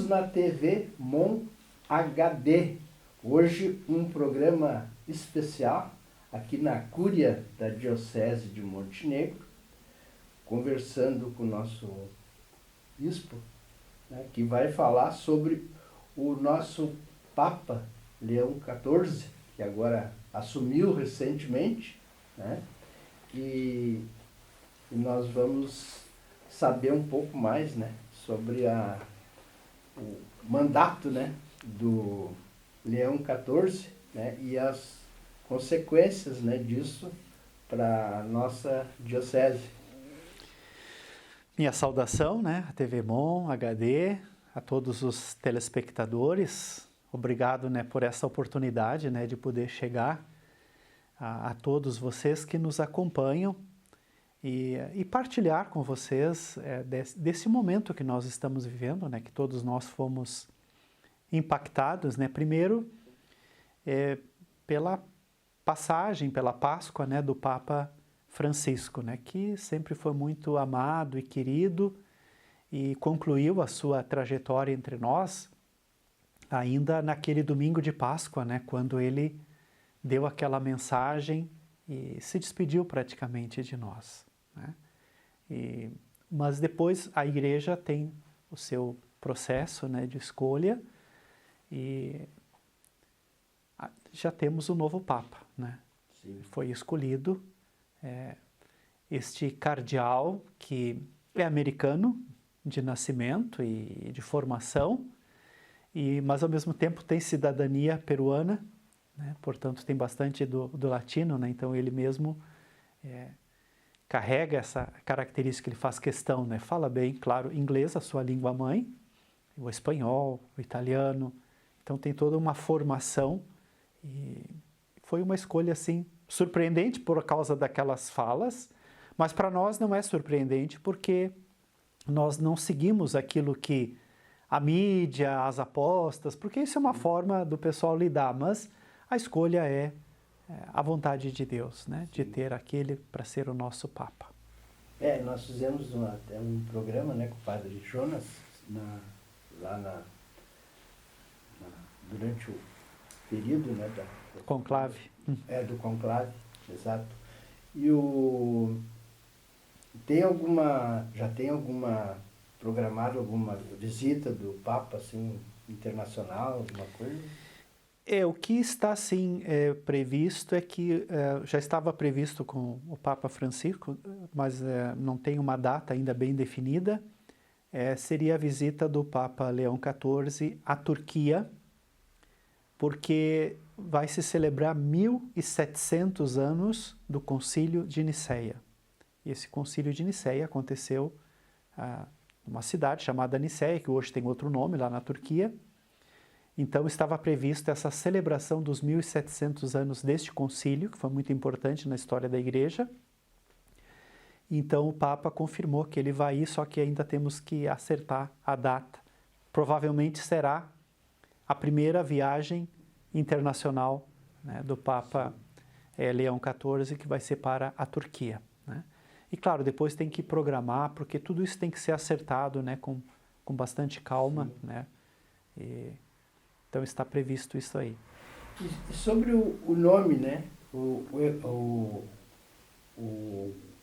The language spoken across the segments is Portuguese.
Estamos na TV Mon HD. Hoje um programa especial aqui na Cúria da Diocese de Montenegro, conversando com o nosso bispo, né, que vai falar sobre o nosso Papa Leão XIV, que agora assumiu recentemente, né, e nós vamos saber um pouco mais, né, sobre o mandato, né, do Leão XIV, né, e as consequências, né, disso para a nossa diocese. Minha saudação, né, à TV Mon HD, a todos os telespectadores. Obrigado, né, por essa oportunidade, né, de poder chegar a todos vocês que nos acompanham e partilhar com vocês desse momento que nós estamos vivendo, né, que todos nós fomos impactados, né, primeiro pela passagem, pela Páscoa, né, do Papa Francisco, né, que sempre foi muito amado e querido e concluiu a sua trajetória entre nós ainda naquele domingo de Páscoa, né, quando ele deu aquela mensagem e se despediu praticamente de nós, né? Mas depois a Igreja tem o seu processo, né, de escolha e já temos o novo Papa, né? Sim. Foi escolhido este cardeal que é americano de nascimento e de formação, mas ao mesmo tempo tem cidadania peruana, né? Portanto tem bastante do latino, né? Então ele mesmo carrega essa característica, ele faz questão, né? Fala bem, claro, inglês, a sua língua mãe, o espanhol, o italiano, então tem toda uma formação e foi uma escolha assim surpreendente por causa daquelas falas, mas para nós não é surpreendente porque nós não seguimos aquilo que a mídia, as apostas, porque isso é uma forma do pessoal lidar, mas a escolha é a vontade de Deus, né? De ter aquele para ser o nosso Papa. Nós fizemos até um programa, né, com o padre Jonas, durante o período, né, da Conclave. Do conclave, exato. E já tem programado alguma visita do Papa, assim, internacional, alguma coisa? O que está, sim, previsto é que já estava previsto com o Papa Francisco, mas não tem uma data ainda bem definida, seria a visita do Papa Leão XIV à Turquia, porque vai se celebrar 1700 anos do Concílio de Nicéia. E esse Concílio de Nicéia aconteceu numa cidade chamada Nicéia, que hoje tem outro nome, lá na Turquia. Então estava prevista essa celebração dos 1700 anos deste concílio, que foi muito importante na história da Igreja. Então o Papa confirmou que ele vai ir, só que ainda temos que acertar a data. Provavelmente será a primeira viagem internacional, né, do Papa Leão XIV, que vai ser para a Turquia, né? E claro, depois tem que programar, porque tudo isso tem que ser acertado, né, com bastante calma, né? Então está previsto isso aí. E sobre o nome, né? O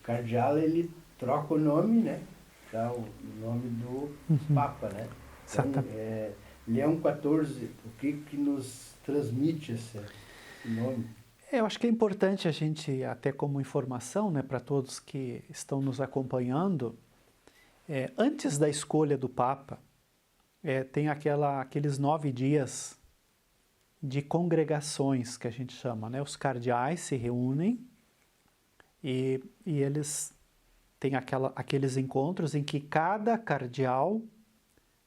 cardeal, ele troca o nome, né? Dá o nome do Papa, né? Então, Leão XIV, o que nos transmite esse nome? Eu acho que é importante a gente, até como informação, né, para todos que estão nos acompanhando, antes da escolha do Papa, tem aqueles 9 dias de congregações que a gente chama, né? Os cardeais se reúnem e eles têm aqueles encontros em que cada cardeal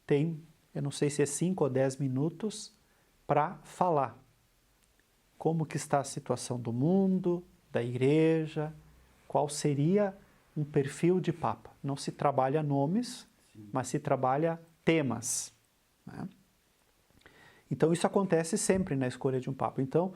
tem, eu não sei se é 5 ou 10 minutos, para falar como que está a situação do mundo, da Igreja, qual seria um perfil de Papa. Não se trabalha nomes, mas se trabalha temas, né? Então isso acontece sempre na escolha de um Papa. Então,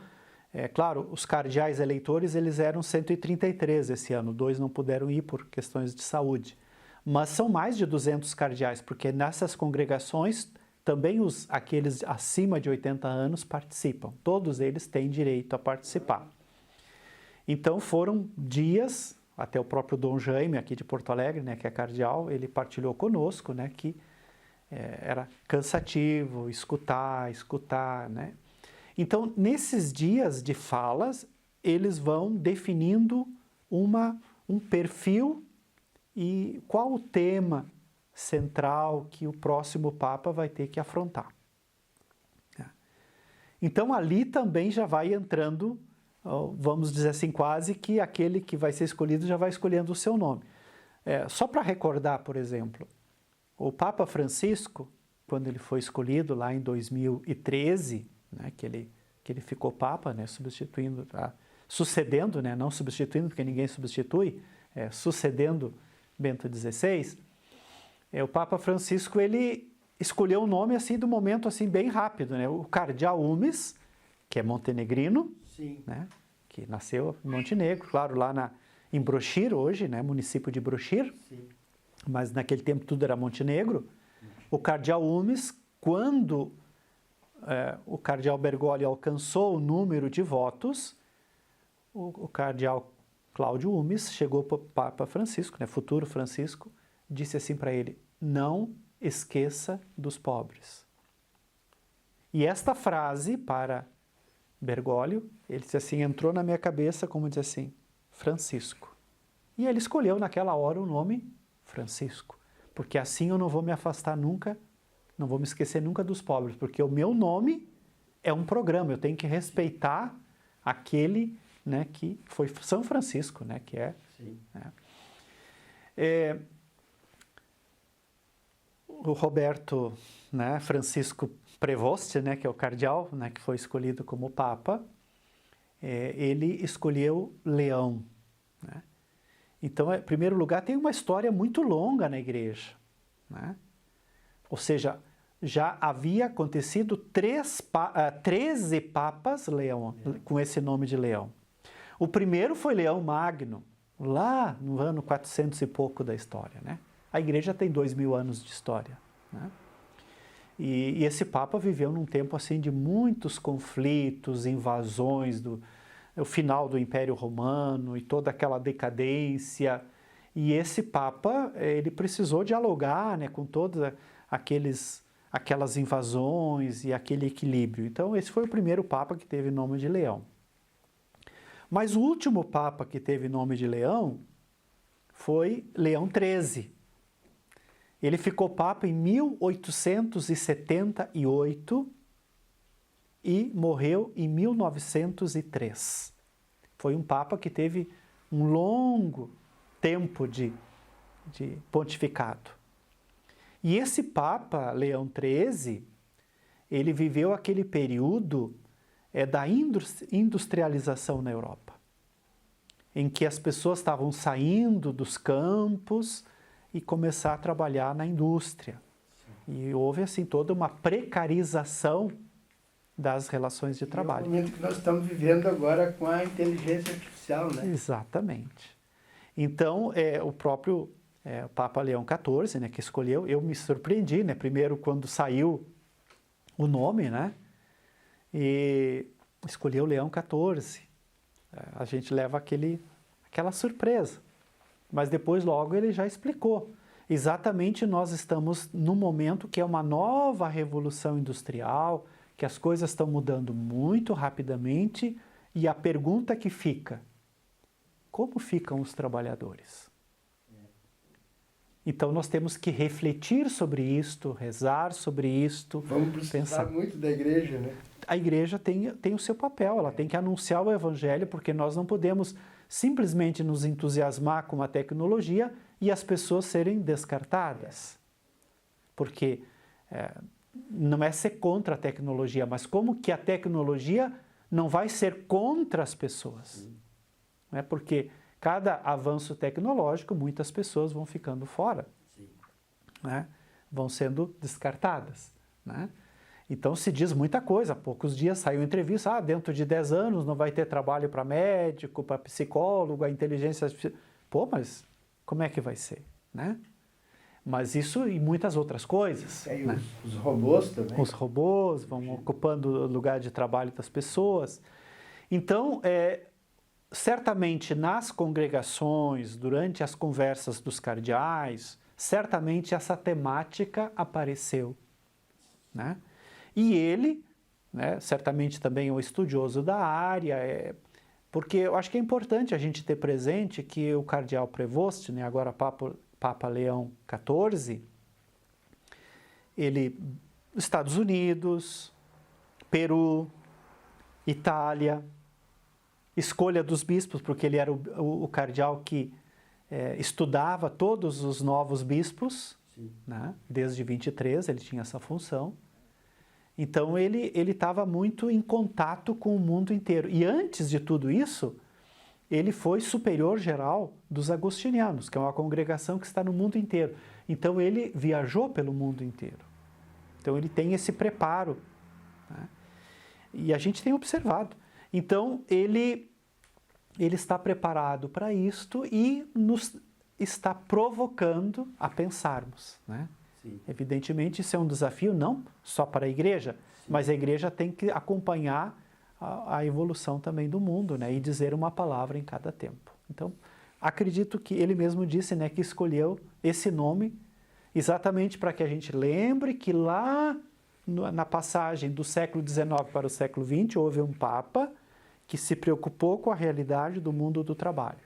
claro, os cardeais eleitores, eles eram 133 esse ano, 2 não puderam ir por questões de saúde. Mas são mais de 200 cardeais, porque nessas congregações também aqueles acima de 80 anos participam. Todos eles têm direito a participar. Então foram dias, até o próprio Dom Jaime, aqui de Porto Alegre, né, que é cardeal, ele partilhou conosco, né, que era cansativo escutar, né? Então, nesses dias de falas, eles vão definindo um perfil e qual o tema central que o próximo Papa vai ter que afrontar. Então, ali também já vai entrando, vamos dizer assim, quase que aquele que vai ser escolhido já vai escolhendo o seu nome. Só para recordar, por exemplo, o Papa Francisco, quando ele foi escolhido lá em 2013, né, que ele ficou Papa, né, sucedendo, né, não substituindo, porque ninguém substitui, sucedendo Bento XVI, o Papa Francisco ele escolheu um nome assim do momento assim bem rápido, né, o Cardeal Umes, que é montenegrino, né, que nasceu em Montenegro, claro, lá em Brochir hoje, né, município de Brochir. Sim. Mas naquele tempo tudo era Montenegro. O Cardeal Umes, quando o Cardeal Bergoglio alcançou o número de votos, o Cardeal Cláudio Umes chegou para o Papa Francisco, né, futuro Francisco, disse assim para ele: não esqueça dos pobres. E esta frase para Bergoglio, ele disse assim, entrou na minha cabeça como diz assim, Francisco. E ele escolheu naquela hora o nome Francisco, porque assim eu não vou me afastar nunca, não vou me esquecer nunca dos pobres, porque o meu nome é um programa, eu tenho que respeitar aquele, né, que foi São Francisco, né, que é... Sim. O Roberto, né, Francisco Prevost, né, que é o cardeal, né, que foi escolhido como Papa, ele escolheu Leão, né? Então, em primeiro lugar, tem uma história muito longa na igreja, né? Ou seja, já havia acontecido 13 papas Leão, com esse nome de Leão. O primeiro foi Leão Magno, lá no ano 400 e pouco da história, né? A igreja tem 2000 anos de história, né? E esse Papa viveu num tempo assim de muitos conflitos, invasões, o final do Império Romano e toda aquela decadência. E esse Papa, ele precisou dialogar, né, com todas aquelas invasões e aquele equilíbrio. Então, esse foi o primeiro Papa que teve nome de Leão. Mas o último Papa que teve nome de Leão foi Leão XIII. Ele ficou Papa em 1878 e morreu em 1903. Foi um Papa que teve um longo tempo de pontificado. E esse Papa, Leão XIII, ele viveu aquele período da industrialização na Europa, em que as pessoas estavam saindo dos campos e começar a trabalhar na indústria. Sim. E houve assim toda uma precarização das relações de trabalho. É o momento que nós estamos vivendo agora com a inteligência artificial, né? Exatamente. Então, o próprio Papa Leão XIV, né, que escolheu, eu me surpreendi, né, primeiro quando saiu o nome, né, e escolheu Leão XIV. A gente leva aquela surpresa. Mas depois logo ele já explicou. Exatamente nós estamos num momento que é uma nova revolução industrial, que as coisas estão mudando muito rapidamente e a pergunta que fica, como ficam os trabalhadores? Então nós temos que refletir sobre isto, rezar sobre isto. Vamos precisar muito da igreja, né? A igreja tem o seu papel, ela tem que anunciar o evangelho, porque nós não podemos simplesmente nos entusiasmar com a tecnologia e as pessoas serem descartadas. Porque não é ser contra a tecnologia, mas como que a tecnologia não vai ser contra as pessoas. Não é? Porque cada avanço tecnológico, muitas pessoas vão ficando fora. Né? Vão sendo descartadas. Né? Então se diz muita coisa. Há poucos dias saiu entrevista, dentro de 10 anos não vai ter trabalho para médico, para psicólogo, a inteligência artificial. Pô, mas como é que vai ser? Né? Mas isso e muitas outras coisas. E né? os robôs também. Os robôs vão ocupando o lugar de trabalho das pessoas. Então, certamente nas congregações, durante as conversas dos cardeais, certamente essa temática apareceu. Né? E ele, né, certamente também um estudioso da área, porque eu acho que é importante a gente ter presente que o cardeal Prevost, né, agora Papa Leão XIV, ele, Estados Unidos, Peru, Itália, escolha dos bispos, porque ele era o cardeal que estudava todos os novos bispos, né? Desde 23 ele tinha essa função. Então ele estava muito em contato com o mundo inteiro. E antes de tudo isso, ele foi superior geral dos agostinianos, que é uma congregação que está no mundo inteiro. Então ele viajou pelo mundo inteiro. Então ele tem esse preparo. Né? E a gente tem observado. Então ele está preparado para isto e nos está provocando a pensarmos. Né? Evidentemente isso é um desafio não só para a igreja, mas a igreja tem que acompanhar a evolução também do mundo, né? E dizer uma palavra em cada tempo. Então, acredito que ele mesmo disse, né, que escolheu esse nome exatamente para que a gente lembre que lá na passagem do século XIX para o século XX houve um Papa que se preocupou com a realidade do mundo do trabalho.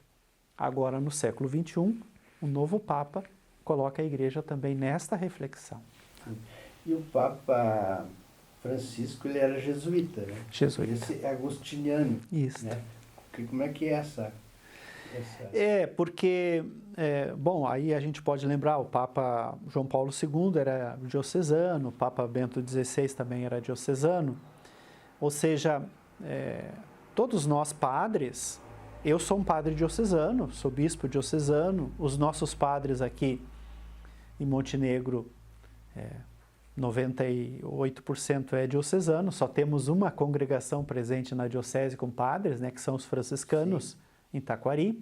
Agora, no século XXI, um novo Papa coloca a igreja também nesta reflexão. E o Papa Francisco, ele era jesuíta, né? Jesuíta. Esse é agostiniano. Isso. Né? Como é que é essa... Porque, bom, aí a gente pode lembrar, o Papa João Paulo II era diocesano, o Papa Bento XVI também era diocesano, ou seja, todos nós padres, eu sou um padre diocesano, sou bispo diocesano, os nossos padres aqui em Montenegro, 98% é diocesano, só temos uma congregação presente na diocese com padres, né, que são os franciscanos. Sim. Em Taquari.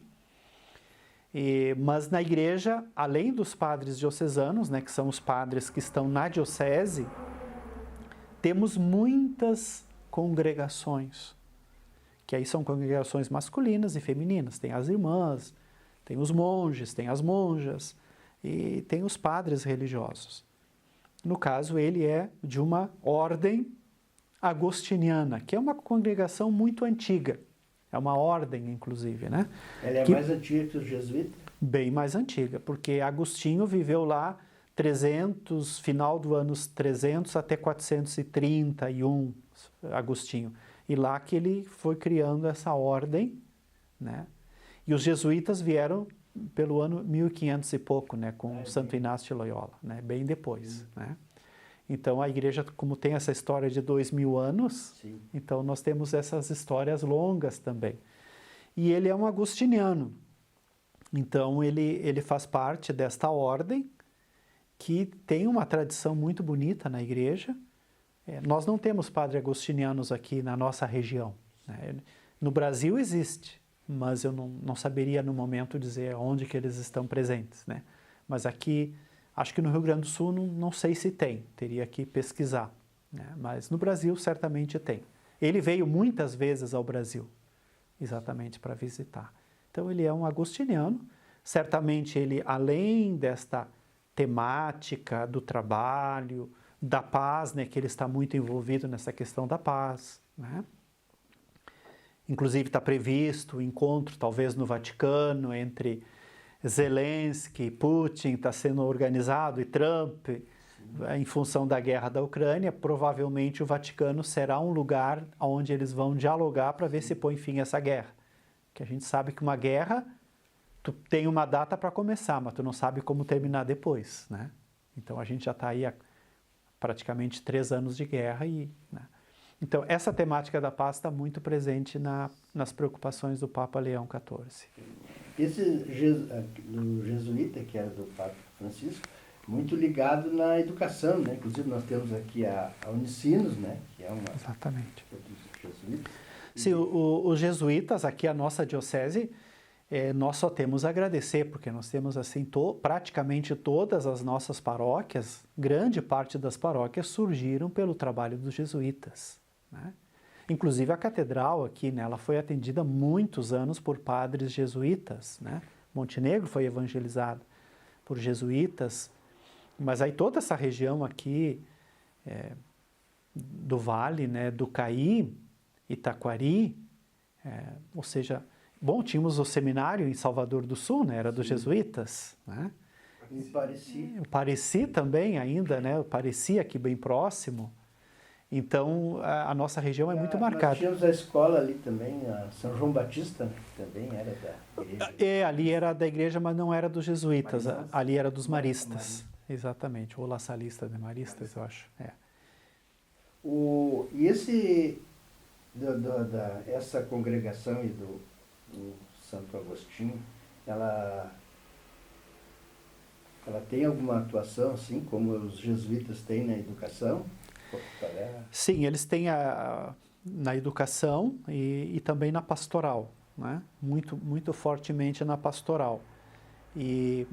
Mas na igreja, além dos padres diocesanos, né, que são os padres que estão na diocese, temos muitas congregações, que aí são congregações masculinas e femininas. Tem as irmãs, tem os monges, tem as monjas e tem os padres religiosos. No caso, ele é de uma ordem agostiniana, que é uma congregação muito antiga. É uma ordem, inclusive, né? Ela é mais antiga que os jesuítas? Bem mais antiga, porque Agostinho viveu lá final do anos 300 até 431, Agostinho. E lá que ele foi criando essa ordem, né? E os jesuítas vieram pelo ano 1500 e pouco, né? Com Santo Inácio de Loyola, né? Bem depois, né? Então, a igreja, como tem essa história de 2000 anos, sim, então nós temos essas histórias longas também. E ele é um agostiniano. Então, ele faz parte desta ordem que tem uma tradição muito bonita na igreja. Nós não temos padres agostinianos aqui na nossa região. Né? No Brasil existe, mas eu não saberia no momento dizer onde que eles estão presentes. Né? Mas aqui... Acho que no Rio Grande do Sul não sei se tem, teria que pesquisar, né? Mas no Brasil certamente tem. Ele veio muitas vezes ao Brasil, exatamente para visitar. Então ele é um agostiniano, certamente ele, além desta temática do trabalho, da paz, né, que ele está muito envolvido nessa questão da paz, né? Inclusive está previsto o encontro, talvez no Vaticano, entre Zelensky, Putin, está sendo organizado, e Trump, sim, em função da guerra da Ucrânia. Provavelmente o Vaticano será um lugar onde eles vão dialogar para ver se põe fim a essa guerra. Porque a gente sabe que uma guerra, tu tem uma data para começar, mas tu não sabe como terminar depois, né? Então a gente já está aí há praticamente 3 anos de guerra né? Então essa temática da paz está muito presente nas preocupações do Papa Leão XIV. Esse do jesuíta, que era do Papa Francisco, muito ligado na educação, né? Inclusive nós temos aqui a Unicinos, né? Que é uma... Exatamente. Dos jesuítas. Sim, os jesuítas, aqui a nossa diocese, nós só temos a agradecer, porque nós temos assim praticamente todas as nossas paróquias, grande parte das paróquias surgiram pelo trabalho dos jesuítas, né? Inclusive a catedral aqui, né, ela foi atendida muitos anos por padres jesuítas, né? Montenegro foi evangelizado por jesuítas, mas aí toda essa região aqui do Vale, né, do Caí, Itaquari, ou seja, bom, tínhamos o seminário em Salvador do Sul, né, era dos jesuítas, né? Em Pareci. O Pareci também ainda, né, o Pareci aqui bem próximo. Então, a nossa região é muito marcada. Nós tínhamos a escola ali também, a São João Batista, né, que também era da igreja. Ali era da igreja, mas não era dos jesuítas, Maristas? ali era dos maristas. Exatamente, ou La Salista de Maristas, eu acho. E essa congregação e do Santo Agostinho, ela tem alguma atuação, assim, como os jesuítas têm na educação? Sim, eles têm na educação e também na pastoral, né? Muito, muito fortemente na pastoral. E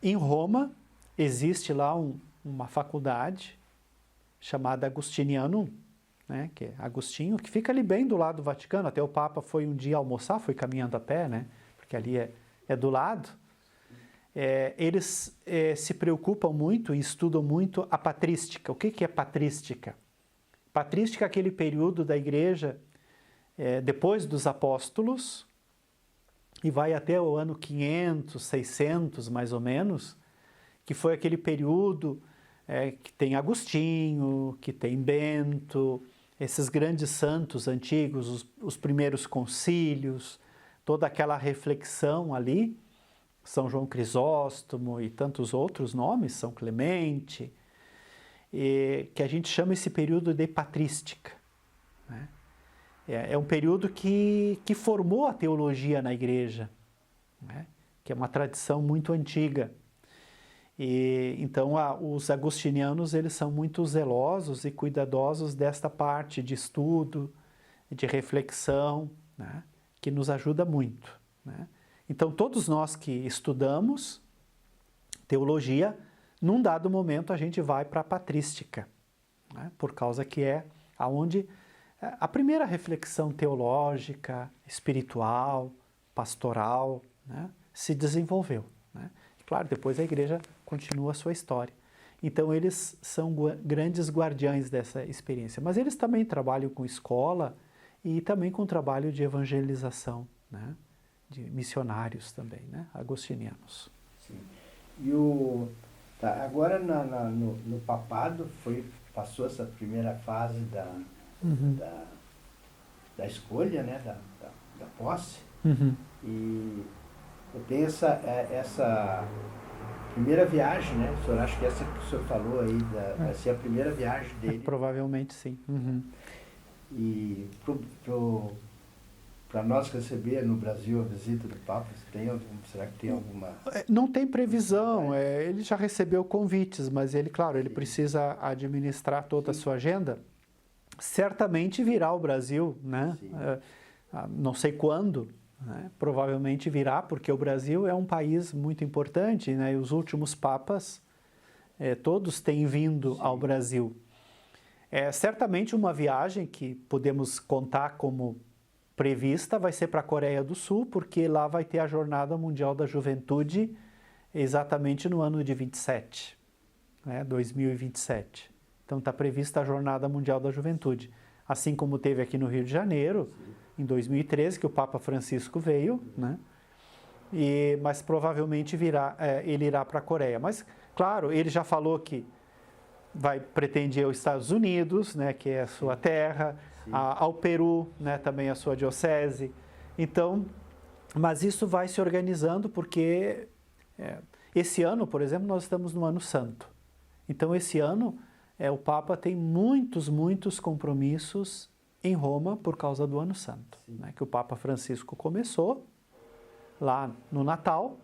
em Roma existe lá uma faculdade chamada Agustinianum, né? Que é Agostinho, que fica ali bem do lado do Vaticano. Até o Papa foi um dia almoçar, foi caminhando a pé, né? Porque ali é do lado. Eles se preocupam muito e estudam muito a patrística. O que é patrística? Patrística é aquele período da igreja depois dos apóstolos e vai até o ano 500, 600 mais ou menos, que foi aquele período que tem Agostinho, que tem Bento, esses grandes santos antigos, os primeiros concílios, toda aquela reflexão ali, São João Crisóstomo e tantos outros nomes, São Clemente, que a gente chama esse período de patrística, né? É um período que formou a teologia na igreja, né? Que é uma tradição muito antiga. Então, os agostinianos eles são muito zelosos e cuidadosos desta parte de estudo, de reflexão, né? Que nos ajuda muito, né? Então, todos nós que estudamos teologia, num dado momento a gente vai para a patrística, né? Por causa que é aonde a primeira reflexão teológica, espiritual, pastoral, né, se desenvolveu, né? E, claro, depois a igreja continua a sua história. Então, eles são grandes guardiães dessa experiência. Mas eles também trabalham com escola e também com trabalho de evangelização, né? De missionários também, né? Agostinianos. Sim. E agora no papado passou essa primeira fase da escolha, né? Da posse. Uhum. E eu tenho essa primeira viagem, né? O senhor acha que essa que o senhor falou aí vai ser a primeira viagem dele? Provavelmente sim. Uhum. E para nós receber no Brasil a visita do Papa, será que tem alguma... Não tem previsão, ele já recebeu convites, mas ele, claro, ele precisa administrar toda a sua agenda. Certamente virá ao Brasil, né? Não sei quando, né? Provavelmente virá, porque o Brasil é um país muito importante, né? E os últimos papas, todos têm vindo ao Brasil. Certamente uma viagem que podemos contar como prevista vai ser para a Coreia do Sul, porque lá vai ter a Jornada Mundial da Juventude exatamente no ano de 27, né, 2027. Então está prevista a Jornada Mundial da Juventude, assim como teve aqui no Rio de Janeiro, em 2013, que o Papa Francisco veio, né? Mas provavelmente ele irá para a Coreia. Mas, claro, ele já falou que pretende ir aos Estados Unidos, né, que é a sua terra, ao Peru, né, também a sua diocese. Então, mas isso vai se organizando porque esse ano, por exemplo, nós estamos no Ano Santo. Então, esse ano, o Papa tem muitos compromissos em Roma por causa do Ano Santo, né, que o Papa Francisco começou lá no Natal,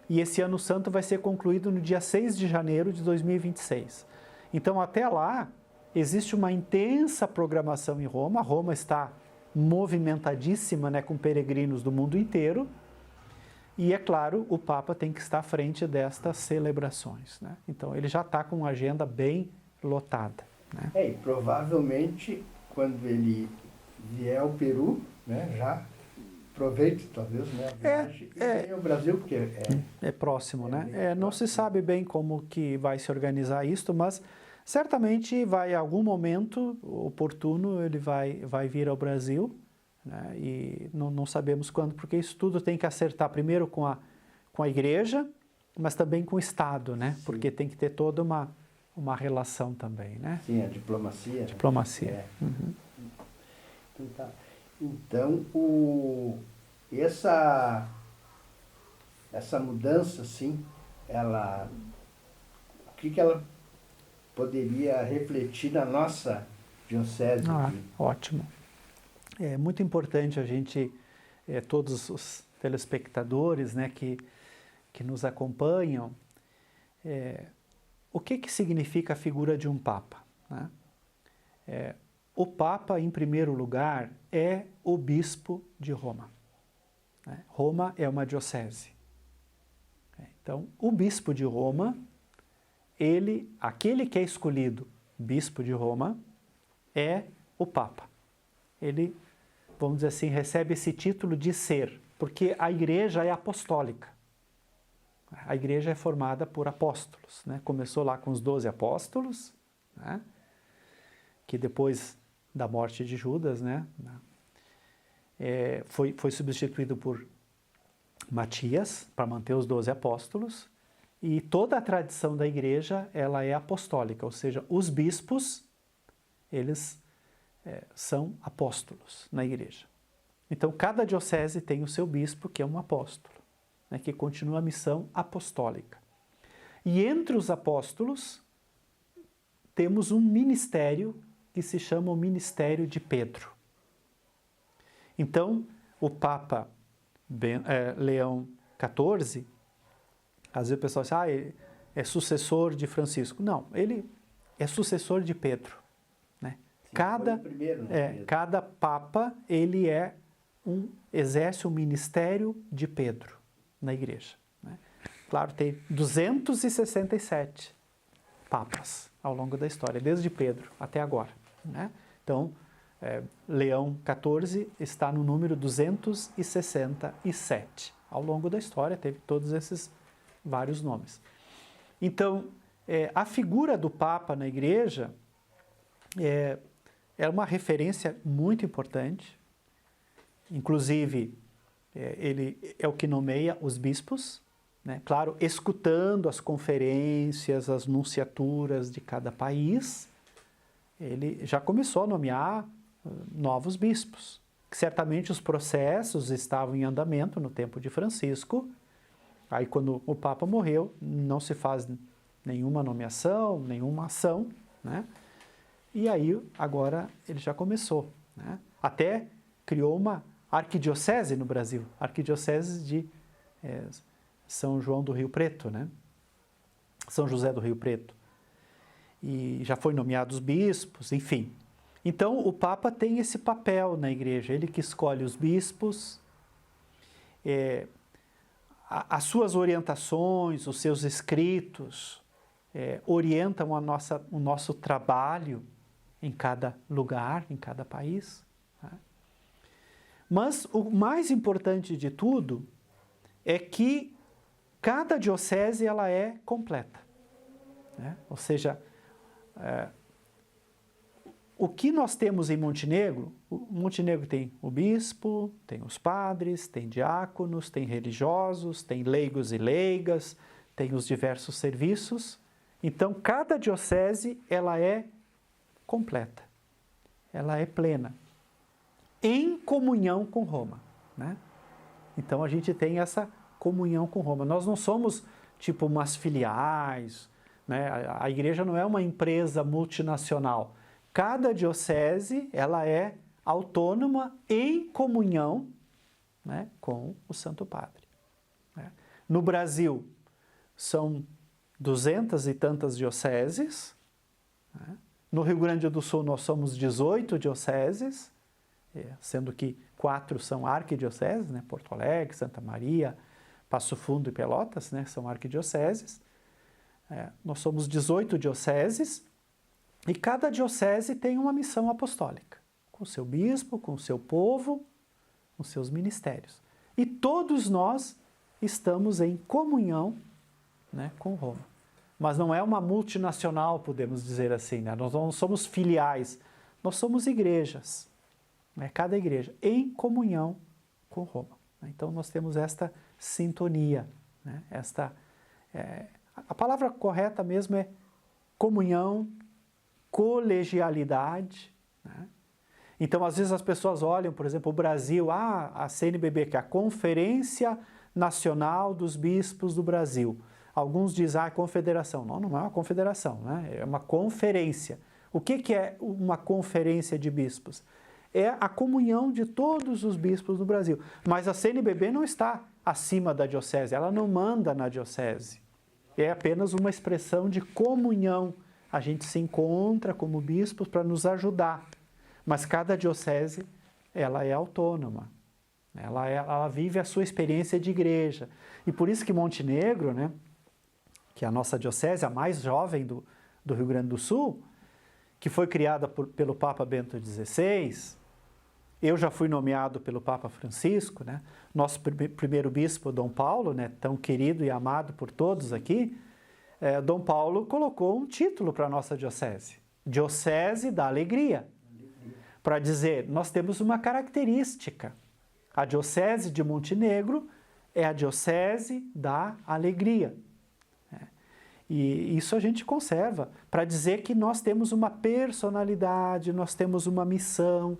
e esse Ano Santo vai ser concluído no dia 6 de janeiro de 2026. Então, até lá, existe uma intensa programação em Roma. Roma está movimentadíssima, né, com peregrinos do mundo inteiro. E, é claro, o Papa tem que estar à frente destas celebrações, né? Então, ele já está com uma agenda bem lotada, né? E provavelmente, quando ele vier ao Peru, né, já aproveite, talvez, né, a viagem e venha ao Brasil, porque é próximo, né? bem Não se próximo. sabe bem como que vai se organizar isto, mas certamente vai, em algum momento oportuno, ele vai vir ao Brasil, né? E não sabemos quando, porque isso tudo tem que acertar primeiro com a igreja, mas também com o Estado, né? Sim. Porque tem que ter toda uma relação também, né? Sim, a diplomacia. Né? Diplomacia. Uhum. Então, tá. Então, essa mudança, assim, o que ela poderia refletir na nossa diocese aqui? Ótimo. É muito importante a gente, todos os telespectadores, né, que nos acompanham, o que significa a figura de um Papa, né? O Papa, em primeiro lugar, é o Bispo de Roma, né? Roma é uma diocese. Então, o Bispo de Roma, aquele que é escolhido Bispo de Roma, é o Papa. Ele, vamos dizer assim, recebe esse título de ser, porque a Igreja é apostólica. A Igreja é formada por apóstolos, né? Começou lá com os 12 apóstolos, né? Que depois da morte de Judas, né, foi substituído por Matias, para manter os 12 apóstolos, e toda a tradição da igreja, ela é apostólica, ou seja, os bispos, eles são apóstolos na igreja. Então, cada diocese tem o seu bispo, que é um apóstolo, né, que continua a missão apostólica. E entre os apóstolos, temos um ministério que se chama o Ministério de Pedro. Então, o Papa Leão XIV, às vezes o pessoal diz, ele é sucessor de Francisco. Não, ele é sucessor de Pedro, né? Sim, foi o primeiro, né, Pedro? Cada Papa, ele exerce o ministério de Pedro na Igreja, né? Claro, tem 267 papas ao longo da história, desde Pedro até agora, né? Então, Leão XIV está no número 267. Ao longo da história teve todos esses vários nomes. Então, a figura do Papa na Igreja é uma referência muito importante. Inclusive, ele é o que nomeia os bispos, né? Claro, escutando as conferências, as nunciaturas de cada país, ele já começou a nomear novos bispos. Certamente os processos estavam em andamento no tempo de Francisco. Aí, quando o Papa morreu, não se faz nenhuma nomeação, nenhuma ação, né? E aí, agora, ele já começou, né? Até criou uma arquidiocese no Brasil, arquidiocese de São João do Rio Preto, né? São José do Rio Preto. E já foi nomeado os bispos, enfim. Então, o Papa tem esse papel na Igreja, ele que escolhe os bispos, as suas orientações, os seus escritos, orientam o nosso trabalho em cada lugar, em cada país, né? Mas o mais importante de tudo é que cada diocese ela é completa, né? Ou seja, o que nós temos em Montenegro, Montenegro tem o bispo, tem os padres, tem diáconos, tem religiosos, tem leigos e leigas, tem os diversos serviços. Então, cada diocese, ela é completa, ela é plena, em comunhão com Roma, né? Então, a gente tem essa comunhão com Roma. Nós não somos, tipo, umas filiais, né? A igreja não é uma empresa multinacional. Cada diocese, ela é autônoma em comunhão, né, com o Santo Padre, né? No Brasil, são 200 e tantas dioceses, né? No Rio Grande do Sul, nós somos 18 dioceses, sendo que 4 são arquidioceses, né? Porto Alegre, Santa Maria, Passo Fundo e Pelotas, né, são arquidioceses. Nós somos 18 dioceses e cada diocese tem uma missão apostólica, com o seu bispo, com o seu povo, com seus ministérios. E todos nós estamos em comunhão, né, com Roma. Mas não é uma multinacional, podemos dizer assim, né? Nós não somos filiais, nós somos igrejas, né? Cada igreja em comunhão com Roma. Então nós temos esta sintonia, né? A palavra correta mesmo é comunhão, colegialidade, né? Então às vezes as pessoas olham, por exemplo, o Brasil, a CNBB, que é a Conferência Nacional dos Bispos do Brasil. Alguns dizem, confederação. Não, não é uma confederação, né? É uma conferência. O que é uma conferência de bispos? É a comunhão de todos os bispos do Brasil. Mas a CNBB não está acima da diocese, ela não manda na diocese. É apenas uma expressão de comunhão. A gente se encontra como bispos para nos ajudar. Mas cada diocese, ela é autônoma. Ela vive a sua experiência de igreja. E por isso que Montenegro, né, que é a nossa diocese, a mais jovem do Rio Grande do Sul, que foi criada pelo Papa Bento XVI, eu já fui nomeado pelo Papa Francisco, né? Nosso primeiro bispo, Dom Paulo, né, tão querido e amado por todos aqui, Dom Paulo colocou um título para a nossa diocese, Diocese da Alegria, para dizer, nós temos uma característica, a diocese de Montenegro é a diocese da alegria. E isso a gente conserva, para dizer que nós temos uma personalidade, nós temos uma missão.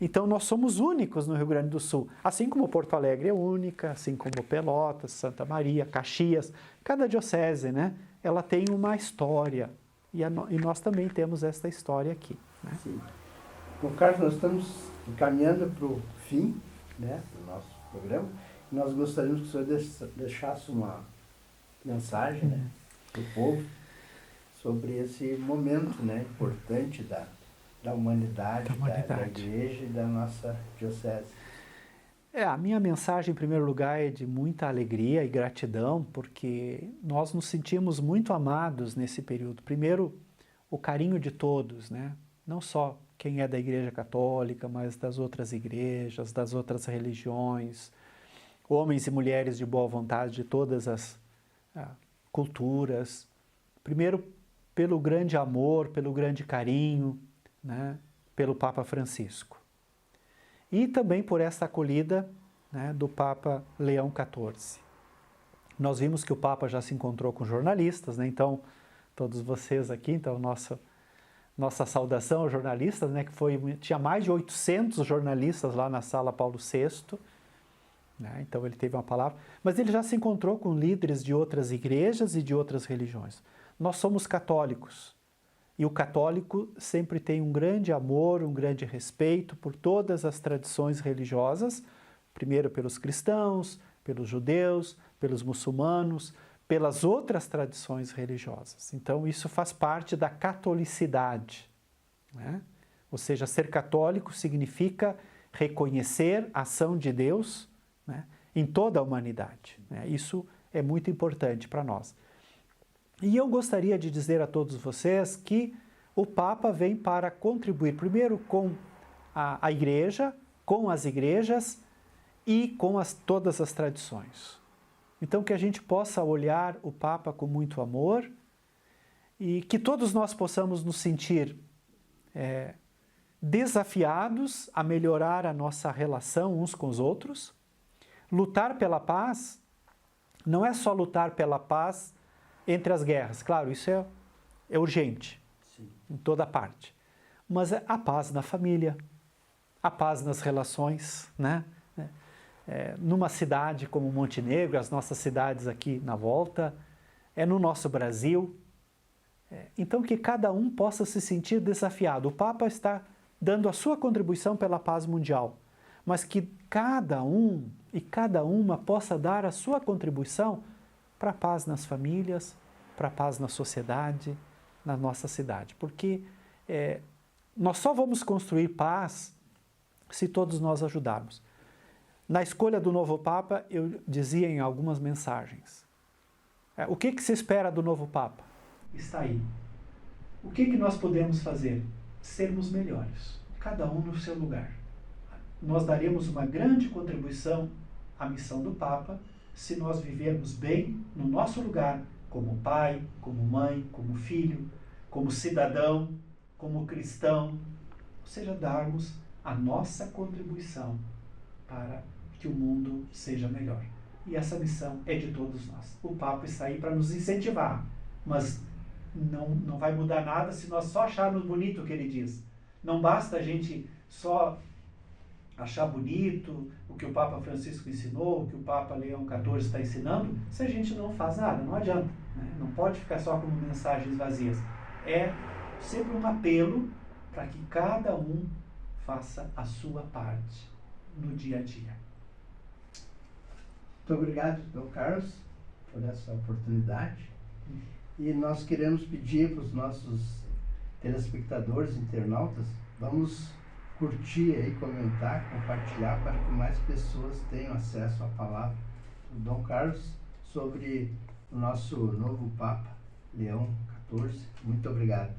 Então nós somos únicos no Rio Grande do Sul, assim como Porto Alegre é única, assim como Pelotas, Santa Maria, Caxias, cada diocese, né, ela tem uma história, e nós também temos esta história aqui, né? Sim. Bom, Carlos, nós estamos encaminhando para o fim, né, do nosso programa, e nós gostaríamos que o senhor deixasse uma mensagem, né, para o povo sobre esse momento, né, importante da humanidade, da igreja e da nossa diocese. A minha mensagem, em primeiro lugar, é de muita alegria e gratidão, porque nós nos sentimos muito amados nesse período. Primeiro, o carinho de todos, né? Não só quem é da Igreja Católica, mas das outras igrejas, das outras religiões, homens e mulheres de boa vontade de todas as culturas. Primeiro, pelo grande amor, pelo grande carinho, né, pelo Papa Francisco. E também por esta acolhida, né, do Papa Leão XIV. Nós vimos que o Papa já se encontrou com jornalistas, né, então, todos vocês aqui, então, nossa saudação aos jornalistas, né, tinha mais de 800 jornalistas lá na Sala Paulo VI, né, então ele teve uma palavra, mas ele já se encontrou com líderes de outras igrejas e de outras religiões. Nós somos católicos, e o católico sempre tem um grande amor, um grande respeito por todas as tradições religiosas, primeiro pelos cristãos, pelos judeus, pelos muçulmanos, pelas outras tradições religiosas. Então isso faz parte da catolicidade, né? Ou seja, ser católico significa reconhecer a ação de Deus, né, em toda a humanidade, né? Isso é muito importante para nós. E eu gostaria de dizer a todos vocês que o Papa vem para contribuir primeiro com a Igreja, com as igrejas e com todas as tradições. Então que a gente possa olhar o Papa com muito amor e que todos nós possamos nos sentir desafiados a melhorar a nossa relação uns com os outros. Lutar pela paz não é só lutar pela paz entre as guerras, claro, isso é urgente, sim, em toda parte, mas é a paz na família, a paz nas relações, né? Numa cidade como Montenegro, as nossas cidades aqui na volta, no nosso Brasil, então que cada um possa se sentir desafiado. O Papa está dando a sua contribuição pela paz mundial, mas que cada um e cada uma possa dar a sua contribuição para a paz nas famílias, para a paz na sociedade, na nossa cidade. Porque nós só vamos construir paz se todos nós ajudarmos. Na escolha do novo Papa, eu dizia em algumas mensagens, o que se espera do novo Papa? Está aí. O que nós podemos fazer? Sermos melhores, cada um no seu lugar. Nós daremos uma grande contribuição à missão do Papa se nós vivermos bem no nosso lugar, como pai, como mãe, como filho, como cidadão, como cristão, ou seja, darmos a nossa contribuição para que o mundo seja melhor. E essa missão é de todos nós. O Papa está aí para nos incentivar, mas não vai mudar nada se nós só acharmos bonito o que ele diz. Não basta a gente só achar bonito o que o Papa Francisco ensinou, o que o Papa Leão XIV está ensinando, se a gente não faz nada, não adianta. Né? Não pode ficar só como mensagens vazias. É sempre um apelo para que cada um faça a sua parte no dia a dia. Muito obrigado, Dom Carlos, por essa oportunidade. E nós queremos pedir para os nossos telespectadores, internautas, vamos curtir aí, comentar, compartilhar para que mais pessoas tenham acesso à palavra do Dom Carlos sobre o nosso novo Papa, Leão XIV. Muito obrigado.